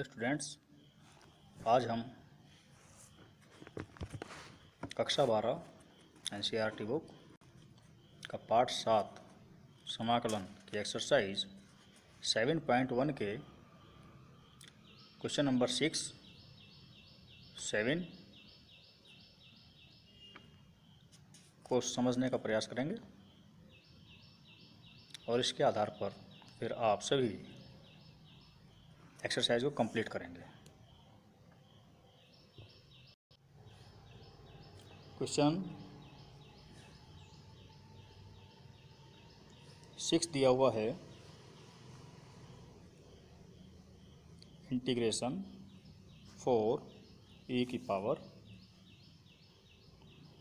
Hello students, आज हम कक्षा 12 एनसीईआरटी बुक का पार्ट 7 समाकलन की एक्सरसाइज 7.1 के क्वेश्चन नंबर 6, 7 को समझने का प्रयास करेंगे और इसके आधार पर फिर आप सभी एक्सरसाइज को कंप्लीट करेंगे। क्वेश्चन 6 दिया हुआ है, इंटीग्रेशन 4 e की पावर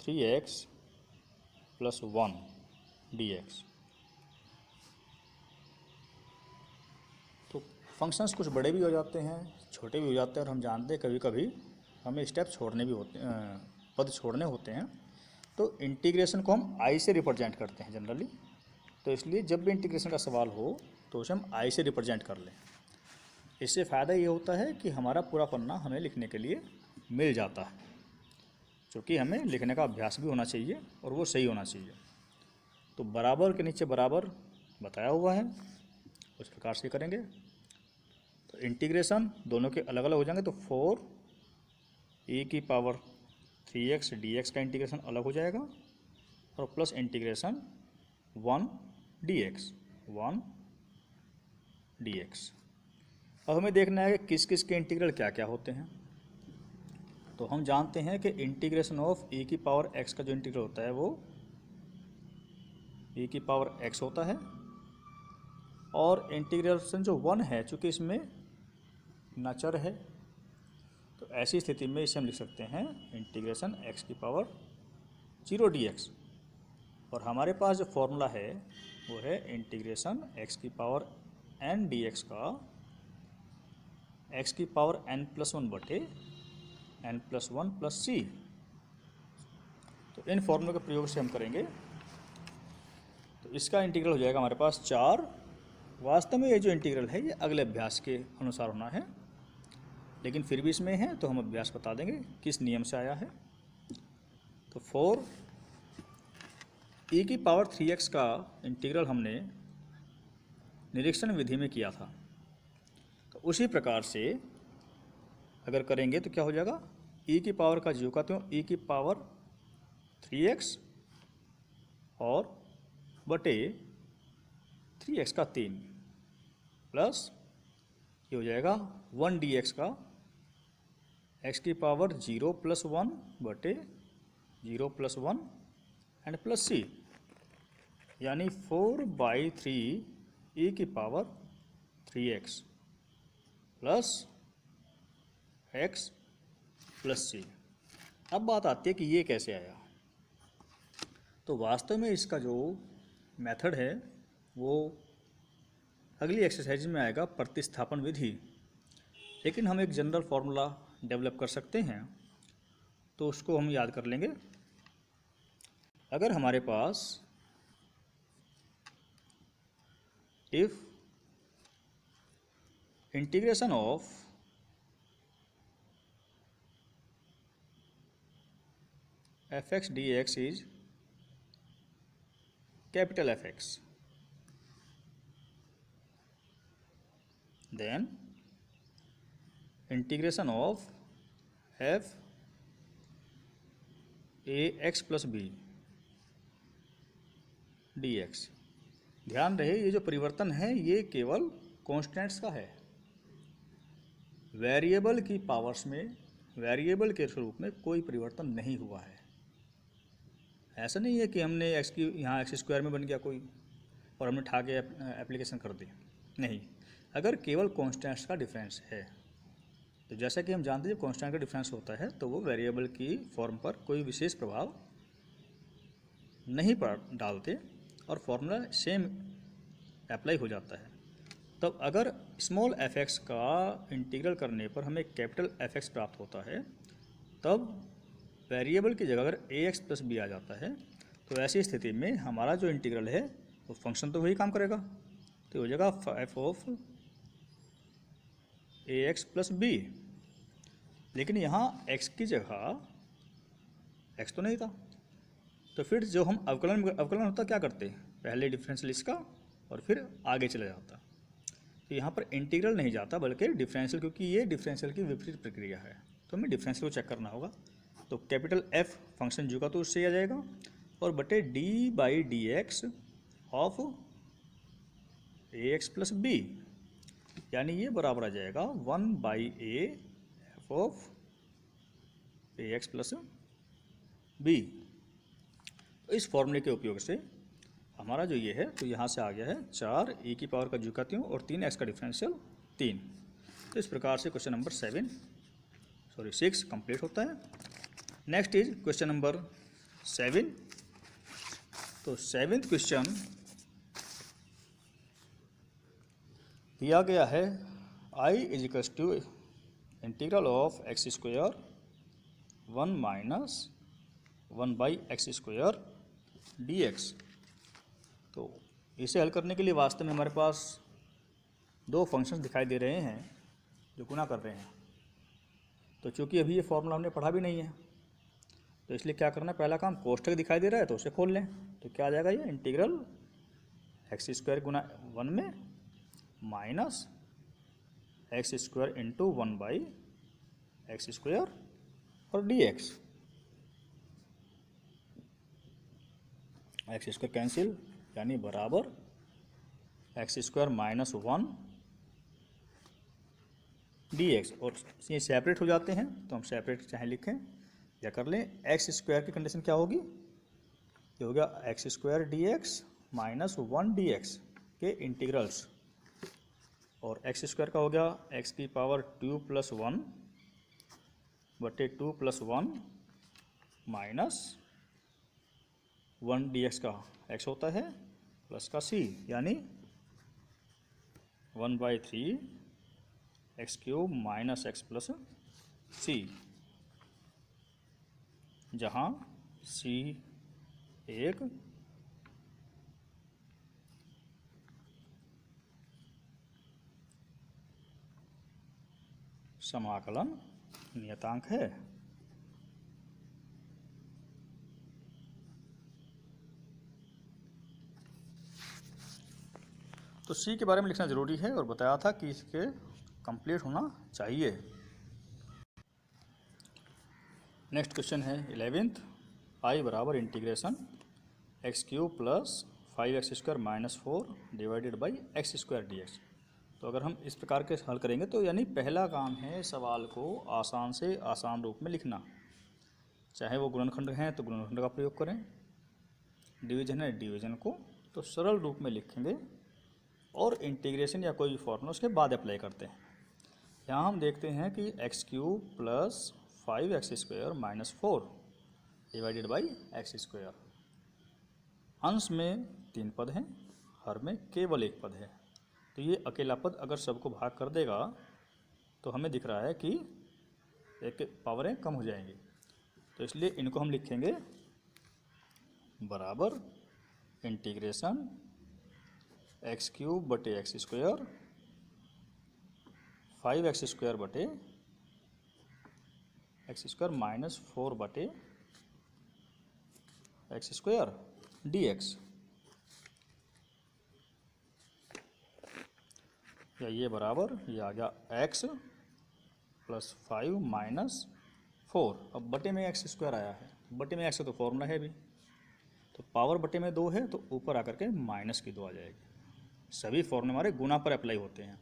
3x + 1 dx। तो फंक्शंस कुछ बड़े भी हो जाते हैं, छोटे भी हो जाते हैं, और हम जानते हैं कभी कभी हमें स्टेप छोड़ने भी होते पद छोड़ने होते हैं। तो इंटीग्रेशन को हम आई से रिप्रेजेंट करते हैं जनरली, तो इसलिए जब भी इंटीग्रेशन का सवाल हो तो उसे हम आई से रिप्रेजेंट कर लें। इससे फ़ायदा ये होता है कि हमारा पूरा पन्ना हमें लिखने के लिए मिल जाता है, क्योंकि हमें लिखने का अभ्यास भी होना चाहिए और वो सही होना चाहिए। तो बराबर के नीचे बराबर बताया हुआ है, उस प्रकार से करेंगे। तो इंटीग्रेशन दोनों के अलग अलग हो जाएंगे, तो 4 e की पावर 3x dx का इंटीग्रेशन अलग हो जाएगा और प्लस इंटीग्रेशन 1 dx। अब हमें देखना है कि किस किस के इंटीग्रल क्या क्या होते हैं। तो हम जानते हैं कि इंटीग्रेशन ऑफ e की पावर x का जो इंटीग्रल होता है वो e की पावर x होता है, और इंटीग्रेशन जो 1 है, चूँकि इसमें न चर है, तो ऐसी स्थिति में इसे हम लिख सकते हैं इंटीग्रेशन x की पावर 0 dx। और हमारे पास जो फॉर्मूला है वो है इंटीग्रेशन x की पावर n dx का x की पावर n+1 बटे n+1 + c। तो इन फॉर्मूले के प्रयोग से हम करेंगे तो इसका इंटीग्रल हो जाएगा हमारे पास 4। वास्तव में ये जो इंटीग्रल है ये अगले अभ्यास के अनुसार होना है, लेकिन फिर भी इसमें है तो हम अभ्यास बता देंगे किस नियम से आया है। तो 4 e की पावर 3x का इंटीग्रल हमने निरीक्षण विधि में किया था, तो उसी प्रकार से अगर करेंगे तो क्या हो जाएगा, e की पावर का जो कहते हो e की पावर 3x और बटे 3x का 3 प्लस ये हो जाएगा 1 dx का x की पावर 0 + 1 बटे 0 + 1 एंड प्लस c, यानी 4/3 e की power 3x plus x plus c। अब बात आती है कि ये कैसे आया। तो वास्तव में इसका जो मेथड है वो अगली एक्सरसाइज में आएगा, प्रतिस्थापन विधि, लेकिन हम एक जनरल फार्मूला डेवलप कर सकते हैं, तो उसको हम याद कर लेंगे। अगर हमारे पास if integration of fx dx is capital Fx, then integration of f ax + b dx। ध्यान रहे ये जो परिवर्तन है ये केवल कॉन्स्टेंट्स का है, वेरिएबल की पावर्स में वेरिएबल के रूप में कोई परिवर्तन नहीं हुआ है। ऐसा नहीं है कि हमने x की यहाँ x² में बन गया कोई और हमने उठा के एप्लीकेशन कर दी, नहीं। अगर केवल कॉन्स्टेंट्स का डिफरेंस है, तो जैसा कि हम जानते हैं जब कॉन्स्टेंट का डिफरेंस होता है तो वो वेरिएबल की फॉर्म पर कोई विशेष प्रभाव नहीं डालते और फॉर्मूला सेम अप्लाई हो जाता है। तब अगर स्मॉल fx का इंटीग्रल करने पर हमें कैपिटल Fx प्राप्त होता है, तब वेरिएबल की जगह अगर ax + b आ जाता है, तो ऐसी स्थिति में हमारा जो इंटीग्रल है वो फंक्शन तो वही काम करेगा, तो हो जाएगा f of a x plus b, लेकिन यहाँ x की जगह x तो नहीं था, तो फिर जो हम अवकलन होता क्या करते, पहले डिफरेंशियल इसका और फिर आगे चला जाता। तो यहाँ पर इंटीग्रल नहीं जाता बल्कि डिफरेंशियल, क्योंकि ये डिफरेंशियल की विपरीत प्रक्रिया है, तो हमें डिफरेंशियल को चेक करना होगा। तो कैपिटल F फंक्शन जो का तो उससे आ जाएगा, और बटे d by d x of a x plus b, यानी ये बराबर आ जाएगा 1/a of a x plus b. तो इस फॉर्मूले के उपयोग से हमारा जो ये है, तो यहाँ से आ गया है 4 e की पावर का जुकाती हूँ और 3x का डिफरेंशियल 3। तो इस प्रकार से क्वेश्चन नंबर 6 कंप्लीट होता है। Next is question number 7। तो 7th क्वेश्चन दिया गया है I is equals to integral of x square 1 minus 1/x² dx। तो इसे हल करने के लिए वास्तव में हमारे पास दो फंक्शंस दिखाई दे रहे हैं जो गुणा कर रहे हैं। तो चूंकि अभी ये फॉर्मूला हमने पढ़ा भी नहीं है, तो इसलिए क्या करना है, पहला काम कोष्ठक दिखाई दे रहा है तो उसे खोल लें। तो क्या आ जाएगा, ये इंटीग्रल x² गुना 1 में माइनस x² इंटू 1/x² और dx। x² कैंसिल, यानी बराबर x² माइनस 1 dx। और ये सेपरेट हो जाते हैं तो हम सेपरेट चाहे लिखें या कर लें। x² की कंडीशन क्या होगी, ये हो गया x² dx माइनस 1 dx के इंटीग्रल्स, और x² का हो गया x की पावर 2 + 1 बटे 2 + 1 माइनस 1 dx का x होता है प्लस का c, यानी 1/3 x³ minus x plus c, जहाँ c एक समाकलन नियतांक है। तो सी के बारे में लिखना ज़रूरी है और बताया था कि इसके कंप्लीट होना चाहिए। नेक्स्ट क्वेश्चन है 11th, आई बराबर integration x³ plus 5x² minus 4 divided by x² dx। तो अगर हम इस प्रकार के हल करेंगे तो यानी पहला काम है सवाल को आसान से आसान रूप में लिखना, चाहे वो गुणनखंड हैं तो गुणनखंड का प्रयोग करें, डिवीजन है डिवीजन को तो सरल रूप में लिखेंगे, और इंटीग्रेशन या कोई फॉर्मूला उसके बाद अप्लाई करते हैं। यहाँ हम देखते हैं कि x³ plus 5x² minus 4 divided by x²। अंश में 3 पद हैं, हर में केवल 1 पद है, तो ये अकेला पद अगर सबको भाग कर देगा तो हमें दिख रहा है कि एक पावरें कम हो जाएंगी, तो इसलिए इनको हम लिखेंगे बराबर इंटीग्रेशन x³ बटे x², 5x² बटे x² माइनस 4 बटे x² dx, या ये बराबर ये आ गया x प्लस 5 माइनस 4। अब बटे में x² आया है, बटे में x तो फॉर्मूला है भी, तो पावर बटे में 2 है तो ऊपर आकर के माइनस की 2 आ जाएगी। सभी फॉर्मूले हमारे गुणा पर अप्लाई होते हैं,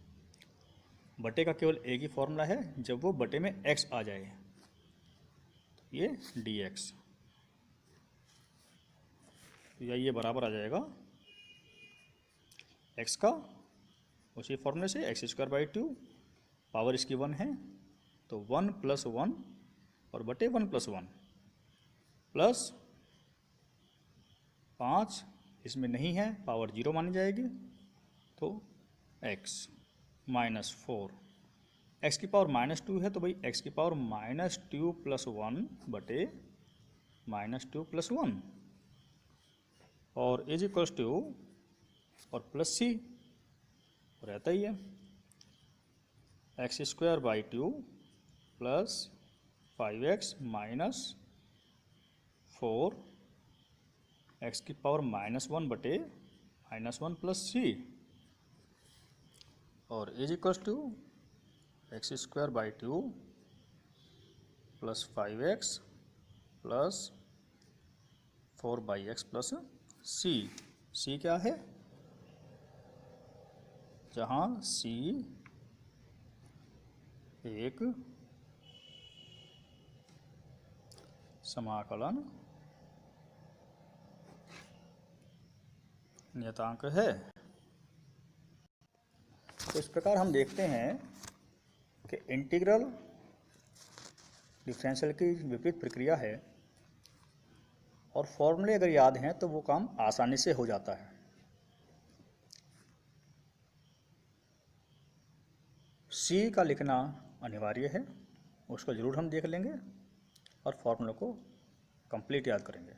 बटे का केवल एक ही फॉर्मूला है जब वो बटे में x आ जाए, ये dx, या ये बराबर आ जाएगा x का उसी फॉर्मूले से x²/2, पावर इसकी 1 है तो 1 + 1 और बटे 1 + 1 प्लस 5 इसमें नहीं है, पावर 0 मानी जाएगी, तो x माइनस 4, x की पावर -2 है तो भाई x की पावर -2 + 1 बटे -2 + 1 और इज इक्वल्स टू और प्लस c रहता ही है, x square by 2 plus 5x minus 4 x की पावर -1 बटे -1 प्लस सी और is equals to x square by 2 plus 5x plus 4/x plus c. C क्या है? जहाँ सी एक समाकलन नियतांक है। तो इस प्रकार हम देखते हैं कि इंटीग्रल डिफरेंशियल की विपरीत प्रक्रिया है और फॉर्मूले अगर याद हैं तो वो काम आसानी से हो जाता है। सी का लिखना अनिवार्य है, उसको ज़रूर हम देख लेंगे और फॉर्मूले को कंप्लीट याद करेंगे।